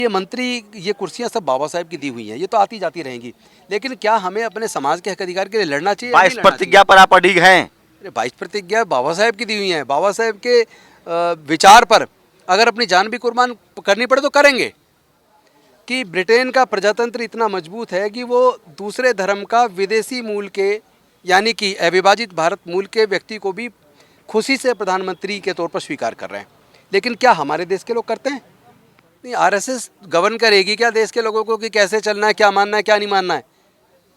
ये मंत्री, ये कुर्सियां सब बाबा साहेब की दी हुई हैं, ये तो आती जाती रहेंगी। लेकिन क्या हमें अपने समाज के हक अधिकार के लिए लड़ना चाहिए या नहीं 22 लड़ना प्रतिज्ञा पर आप अडिग हैं। चाहिए? 22 प्रतिज्ञा बाबा साहेब की दी हुई हैं। बाबा साहेब के विचार पर अगर अपनी जान भी कुर्बान करनी पड़े तो करेंगे। कि ब्रिटेन का प्रजातंत्र इतना मजबूत है कि वो दूसरे धर्म का विदेशी मूल के, यानी कि अविभाजित भारत मूल के व्यक्ति को भी खुशी से प्रधानमंत्री के तौर पर स्वीकार कर रहे हैं। लेकिन क्या हमारे देश के लोग करते हैं? नहीं। आरएसएस गवर्न करेगी क्या देश के लोगों को कि कैसे चलना है, क्या मानना है, क्या नहीं मानना है?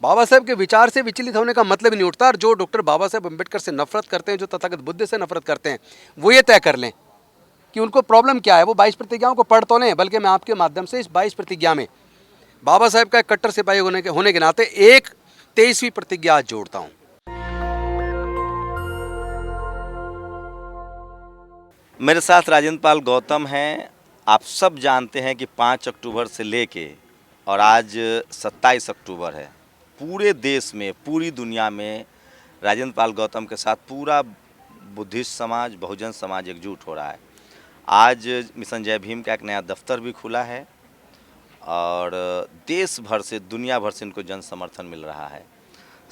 बाबा साहेब के विचार से विचलित होने का मतलब ही नहीं उठता। और जो डॉक्टर बाबा साहेब अम्बेडकर से नफरत करते हैं, जो तथागत बुद्ध से नफरत करते हैं, वो ये तय कर लें कि उनको प्रॉब्लम क्या है। वो 22 प्रतिज्ञाओं को पढ़ तो लें, बल्कि मैं आपके माध्यम से इस 22 प्रतिज्ञा में बाबा साहेब का एक कट्टर सिपाही होने के नाते एक 23वीं प्रतिज्ञा आज जोड़ता हूँ। मेरे साथ राजेंद्र पाल गौतम हैं। आप सब जानते हैं कि 5 अक्टूबर से लेके और आज 27 अक्टूबर है, पूरे देश में, पूरी दुनिया में राजेंद्र पाल गौतम के साथ पूरा बुद्धिस्ट समाज, बहुजन समाज एकजुट हो रहा है। आज मिशन जय भीम का एक नया दफ्तर भी खुला है और देश भर से, दुनिया भर से इनको जन समर्थन मिल रहा है।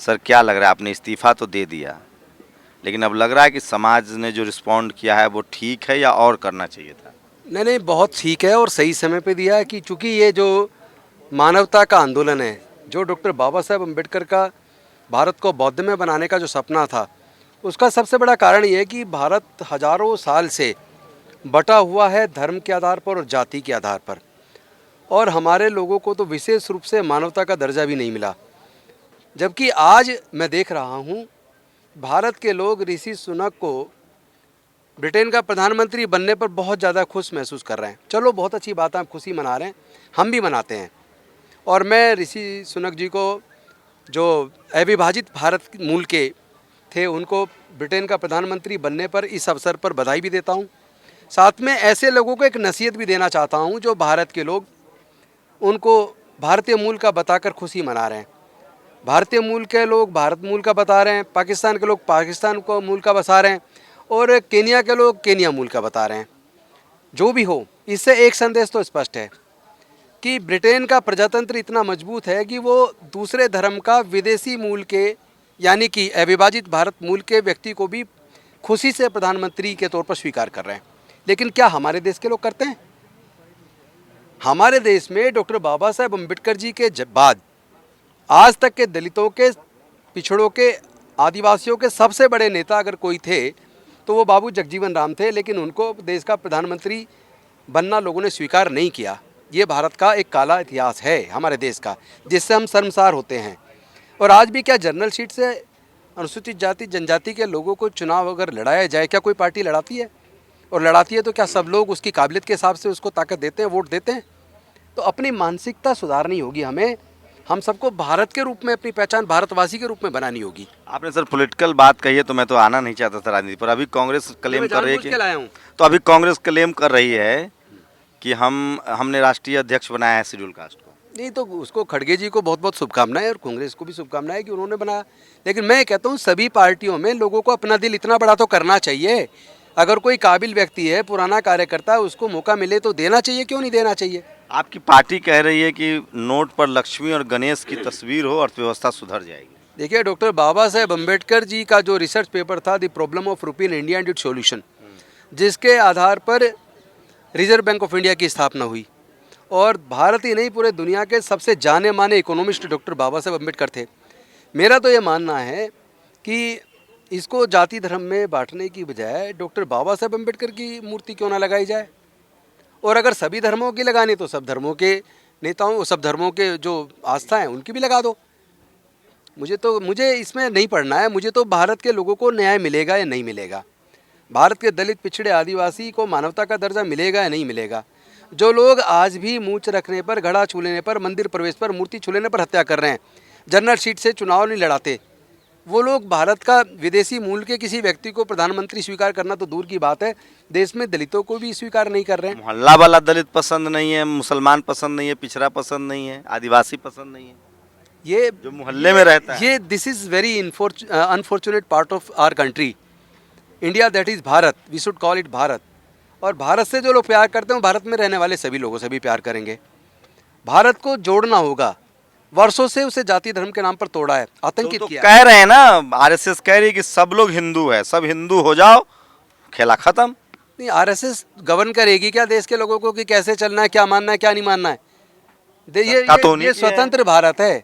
सर, क्या लग रहा है? आपने इस्तीफ़ा तो दे दिया, लेकिन अब लग रहा है कि समाज ने जो रिस्पॉन्ड किया है वो ठीक है या और करना चाहिए था? नहीं, बहुत ठीक है और सही समय पे दिया है। कि चूँकि ये जो मानवता का आंदोलन है, जो डॉक्टर बाबा साहेब अम्बेडकर का भारत को बौद्धमय बनाने का जो सपना था, उसका सबसे बड़ा कारण ये है कि भारत हजारों साल से बटा हुआ है धर्म के आधार पर और जाति के आधार पर। और हमारे लोगों को तो विशेष रूप से मानवता का दर्जा भी नहीं मिला। जबकि आज मैं देख रहा हूँ भारत के लोग ऋषि सुनक को ब्रिटेन का प्रधानमंत्री बनने पर बहुत ज़्यादा खुश महसूस कर रहे हैं। चलो, बहुत अच्छी बात है, आप खुशी मना रहे हैं, हम भी मनाते हैं। और मैं ऋषि सुनक जी को, जो अविभाजित भारत मूल के थे, उनको ब्रिटेन का प्रधानमंत्री बनने पर इस अवसर पर बधाई भी देता हूँ। साथ में ऐसे लोगों को एक नसीहत भी देना चाहता हूँ जो भारत के लोग उनको भारतीय मूल का बताकर खुशी मना रहे हैं। भारतीय मूल के लोग भारत मूल का बता रहे हैं, पाकिस्तान के लोग पाकिस्तान को मूल का बता रहे हैं, और केनिया के लोग केनिया मूल का बता रहे हैं। जो भी हो, इससे एक संदेश तो स्पष्ट है कि ब्रिटेन का प्रजातंत्र इतना मजबूत है कि वो दूसरे धर्म का विदेशी मूल के, यानी कि अविभाजित भारत मूल के व्यक्ति को भी खुशी से प्रधानमंत्री के तौर पर स्वीकार कर रहे हैं। लेकिन क्या हमारे देश के लोग करते हैं? हमारे देश में डॉक्टर बाबा साहेब अम्बेडकर जी के बाद आज तक के दलितों के, पिछड़ों के, आदिवासियों के सबसे बड़े नेता अगर कोई थे तो वो बाबू जगजीवन राम थे। लेकिन उनको देश का प्रधानमंत्री बनना लोगों ने स्वीकार नहीं किया। ये भारत का एक काला इतिहास है हमारे देश का, जिससे हम शर्मसार होते हैं। और आज भी क्या जनरल सीट से अनुसूचित जाति जनजाति के लोगों को चुनाव अगर लड़ाया जाए, क्या कोई पार्टी लड़ाती है? और लड़ाती है तो क्या सब लोग उसकी काबिलियत के हिसाब से उसको ताकत देते हैं, वोट देते हैं? तो अपनी मानसिकता सुधारनी होगी हमें। हम सबको भारत के रूप में अपनी पहचान भारतवासी के रूप में बनानी होगी। आपने सर पॉलिटिकल बात कही है तो मैं तो आना नहीं चाहता था राजनीति पर। अभी कांग्रेस क्लेम कर रही है कि, तो अभी कांग्रेस क्लेम कर रही है कि हमने राष्ट्रीय अध्यक्ष बनाया है शेड्यूल कास्ट को। नहीं, तो उसको खड़गे जी को बहुत बहुत शुभकामनाएं और कांग्रेस को भी शुभकामनाएं कि उन्होंने बनाया। लेकिन मैं कहता हूँ सभी पार्टियों में लोगों को अपना दिल इतना बड़ा तो करना चाहिए। अगर कोई काबिल व्यक्ति है, पुराना कार्यकर्ता है, उसको मौका मिले तो देना चाहिए, क्यों नहीं देना चाहिए? आपकी पार्टी कह रही है कि नोट पर लक्ष्मी और गणेश की तस्वीर हो, अर्थव्यवस्था सुधर जाएगी। देखिए, डॉक्टर बाबा साहेब अम्बेडकर जी का जो रिसर्च पेपर था, द प्रॉब्लम ऑफ रूपी in India and it's solution, जिसके आधार पर रिजर्व बैंक ऑफ इंडिया की स्थापना हुई। और भारत ही नहीं, पूरे दुनिया के सबसे जाने माने इकोनॉमिस्ट डॉक्टर बाबा साहेब अम्बेडकर थे। मेरा तो ये मानना है कि इसको जाति धर्म में बांटने की बजाय डॉक्टर बाबा साहेब अम्बेडकर की मूर्ति क्यों ना लगाई जाए। और अगर सभी धर्मों की लगानी तो सब धर्मों के नेताओं, सब धर्मों के जो आस्था हैं उनकी भी लगा दो। मुझे इसमें नहीं पढ़ना है। मुझे तो भारत के लोगों को न्याय मिलेगा या नहीं मिलेगा, भारत के दलित, पिछड़े, आदिवासी को मानवता का दर्जा मिलेगा या नहीं मिलेगा। जो लोग आज भी मूंछ रखने पर, घड़ा छू लेने पर, मंदिर प्रवेश पर, मूर्ति छू लेने पर हत्या कर रहे हैं, जनरल सीट से चुनाव नहीं लड़ाते, वो लोग भारत का विदेशी मूल के किसी व्यक्ति को प्रधानमंत्री स्वीकार करना तो दूर की बात है, देश में दलितों को भी स्वीकार नहीं कर रहे हैं। मोहल्ला वाला दलित पसंद नहीं है, मुसलमान पसंद नहीं है, पिछड़ा पसंद नहीं है, आदिवासी पसंद नहीं है, ये जो मोहल्ले में रहता है। ये this is very unfortunate part of our country India, that is Bharat, we should call it Bharat. और भारत से जो लोग प्यार करते हैं वो भारत में रहने वाले सभी लोगों से भी प्यार करेंगे। भारत को जोड़ना होगा। वर्षों से उसे जाति धर्म के नाम पर तोड़ा है, आतंकित तो किया है। कह रहे हैं ना, आरएसएस कह रही है कि सब लोग हिंदू है, सब हिंदू हो जाओ, खेला खत्म। नहीं, आरएसएस गवर्न करेगी क्या देश के लोगों को कि कैसे चलना है, क्या मानना है, क्या नहीं मानना है? सत्ता तो उन्हीं ये की है। स्वतंत्र भारत है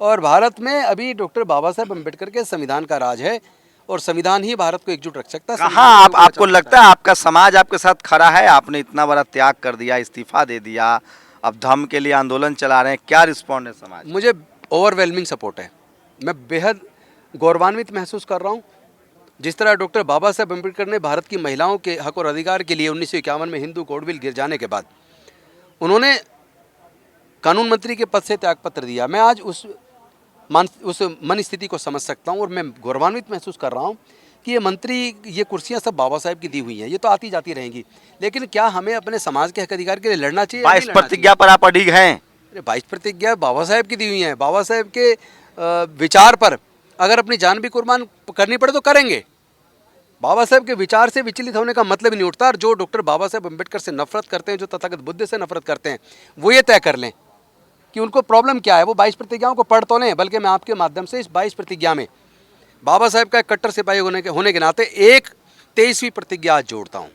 और भारत में अभी डॉक्टर बाबा साहब अम्बेडकर के संविधान का राज है और संविधान ही भारत को एकजुट रख सकता है। कहाँ आपको लगता है आपका समाज आपके साथ खड़ा है? आपने इतना बड़ा त्याग कर दिया, इस्तीफा दे दिया, अब धर्म के लिए आंदोलन चला रहे हैं, क्या रिस्पॉन्ड है समाज? मुझे ओवरवेलमिंग सपोर्ट है। मैं बेहद गौरवान्वित महसूस कर रहा हूँ। जिस तरह डॉक्टर बाबा साहब अम्बेडकर ने भारत की महिलाओं के हक और अधिकार के लिए 1951 में हिंदू कोड बिल गिर जाने के बाद उन्होंने कानून मंत्री के पद से त्यागपत्र दिया, मैं आज उस मन स्थिति को समझ सकता हूँ और मैं गौरवान्वित महसूस कर रहा हूँ कि ये कुर्सियाँ सब बाबा साहब की दी हुई हैं। ये तो आती जाती रहेंगी, लेकिन क्या हमें अपने समाज के हक अधिकार के लिए लड़ना चाहिए? 22 प्रतिज्ञा पर आप अडिग हैं? अरे 22 प्रतिज्ञा बाबा साहब की दी हुई हैं। बाबा साहब के विचार पर अगर अपनी जान भी कुर्बान करनी पड़े तो करेंगे। बाबा साहब के विचार से विचलित होने का मतलब ही नहीं उठता। और जो डॉक्टर बाबा साहब अम्बेडकर से नफरत करते हैं, जो तथागत बुद्ध से नफरत करते हैं, वो ये तय कर लें कि उनको प्रॉब्लम क्या है। वो 22 प्रतिज्ञाओं को पढ़ तो लें, बल्कि मैं आपके माध्यम से इस 22 प्रतिज्ञा में बाबा साहब का एक कट्टर सिपाही होने के नाते एक 23वीं प्रतिज्ञा आज जोड़ता हूँ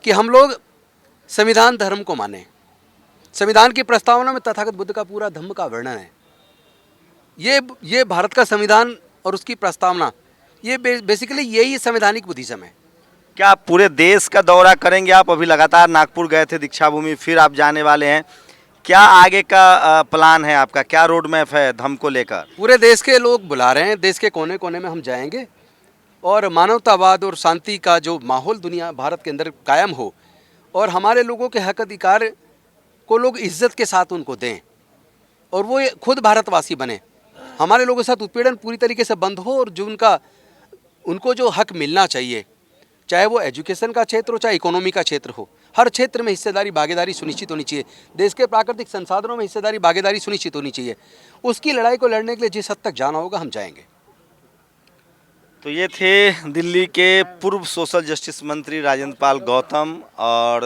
कि हम लोग संविधान धर्म को मानें। संविधान की प्रस्तावना में तथागत बुद्ध का पूरा धम्म का वर्णन है। ये भारत का संविधान और उसकी प्रस्तावना, ये बेसिकली यही संवैधानिक बुद्धिज्म है। क्या आप पूरे देश का दौरा करेंगे? आप अभी लगातार नागपुर गए थे दीक्षा भूमि, फिर आप जाने वाले हैं। क्या आगे का प्लान है आपका? क्या रोड मैप है धम्म को लेकर? पूरे देश के लोग बुला रहे हैं, देश के कोने कोने में हम जाएंगे और मानवतावाद और शांति का जो माहौल दुनिया भारत के अंदर कायम हो और हमारे लोगों के हक अधिकार को लोग इज्जत के साथ उनको दें और वो खुद भारतवासी बने। हमारे लोगों के साथ उत्पीड़न पूरी तरीके से बंद हो और जो उनको जो हक मिलना चाहिए, चाहे वो एजुकेशन का क्षेत्र हो, चाहे इकोनॉमी का क्षेत्र हो, हर क्षेत्र में हिस्सेदारी भागीदारी सुनिश्चित होनी चाहिए। देश के प्राकृतिक संसाधनों में हिस्सेदारी भागीदारी सुनिश्चित होनी चाहिए। उसकी लड़ाई को लड़ने के लिए जिस हद तक जाना होगा हम जाएंगे। तो ये थे दिल्ली के पूर्व सोशल जस्टिस मंत्री राजेंद्र पाल गौतम और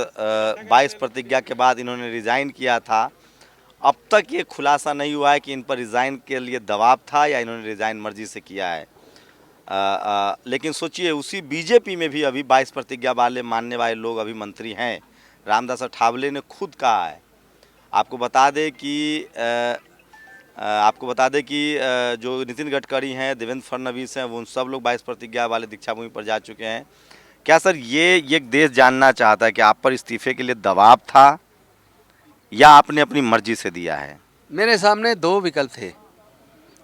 22 प्रतिज्ञा के बाद इन्होंने रिज़ाइन किया था। अब तक ये खुलासा नहीं हुआ है कि इन पर रिज़ाइन के लिए दबाव था या इन्होंने रिज़ाइन मर्जी से किया है। लेकिन सोचिए, उसी बीजेपी में भी अभी 22 प्रतिज्ञा वाले मानने वाले लोग अभी मंत्री हैं। रामदास अठावले ने खुद कहा है। आपको बता दें कि जो नितिन गडकरी हैं, देवेंद्र फडणवीस हैं, वो उन सब लोग 22 प्रतिज्ञा वाले दीक्षा भूमि पर जा चुके हैं। क्या सर ये देश जानना चाहता है कि आप पर इस्तीफे के लिए दबाव था या आपने अपनी मर्जी से दिया है? मेरे सामने दो विकल्प थे।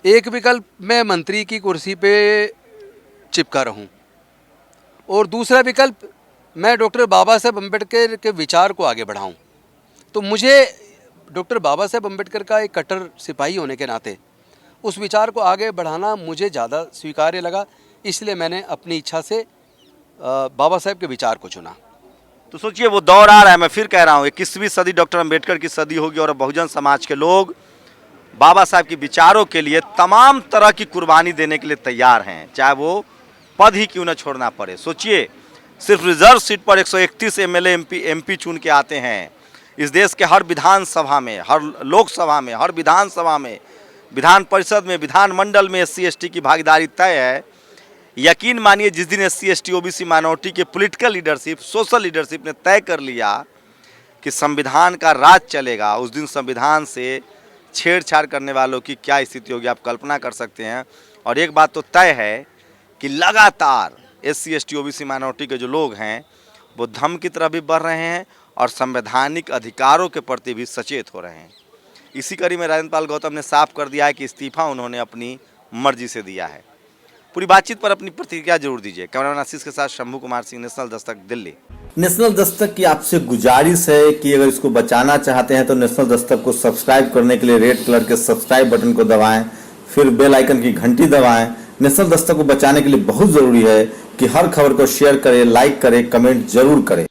एक विकल्प मैं मंत्री की कुर्सी पे चिपका रहूं और दूसरा विकल्प मैं डॉक्टर बाबा साहब अम्बेडकर के विचार को आगे बढ़ाऊं। तो मुझे डॉक्टर बाबा साहब अम्बेडकर का एक कट्टर सिपाही होने के नाते उस विचार को आगे बढ़ाना मुझे ज़्यादा स्वीकार्य लगा, इसलिए मैंने अपनी इच्छा से बाबा साहब के विचार को चुना। तो सोचिए, वो दौर आ रहा है, मैं फिर कह रहा हूँ, 21वीं सदी डॉक्टर अम्बेडकर की सदी होगी और बहुजन समाज के लोग बाबा साहब के विचारों के लिए तमाम तरह की कुर्बानी देने के लिए तैयार हैं, चाहे वो पद ही क्यों न छोड़ना पड़े। सोचिए, सिर्फ रिजर्व सीट पर 131 एमएलए एमपी चुन के आते हैं। इस देश के हर विधानसभा में, हर लोकसभा में, हर विधानसभा में, विधान परिषद में, विधानमंडल में SC ST की भागीदारी तय है। यकीन मानिए, जिस दिन SC ST OBC माइनॉरिटी के पॉलिटिकल लीडरशिप, सोशल लीडरशिप ने तय कर लिया कि संविधान का राज चलेगा, उस दिन संविधान से छेड़छाड़ करने वालों की क्या स्थिति होगी आप कल्पना कर सकते हैं। और एक बात तो तय है कि लगातार SC ST OBC माइनॉरिटी के जो लोग हैं वो धर्म की तरफ भी बढ़ रहे हैं और संवैधानिक अधिकारों के प्रति भी सचेत हो रहे हैं। इसी कड़ी में राजेंद्र पाल गौतम ने साफ कर दिया है कि इस्तीफा उन्होंने अपनी मर्जी से दिया है। पूरी बातचीत पर अपनी प्रतिक्रिया जरूर दीजिए। कैमरामैन आशीष के साथ शंभू कुमार सिंह, नेशनल दस्तक, दिल्ली। नेशनल दस्तक की आपसे गुजारिश है कि अगर इसको बचाना चाहते हैं तो नेशनल दस्तक को सब्सक्राइब करने के लिए रेड कलर के सब्सक्राइब बटन को दबाएं, फिर बेल आइकन की घंटी दबाएं। नेशनल दस्तक को बचाने के लिए बहुत जरूरी है कि हर खबर को शेयर करें, लाइक करें, कमेंट जरूर करें।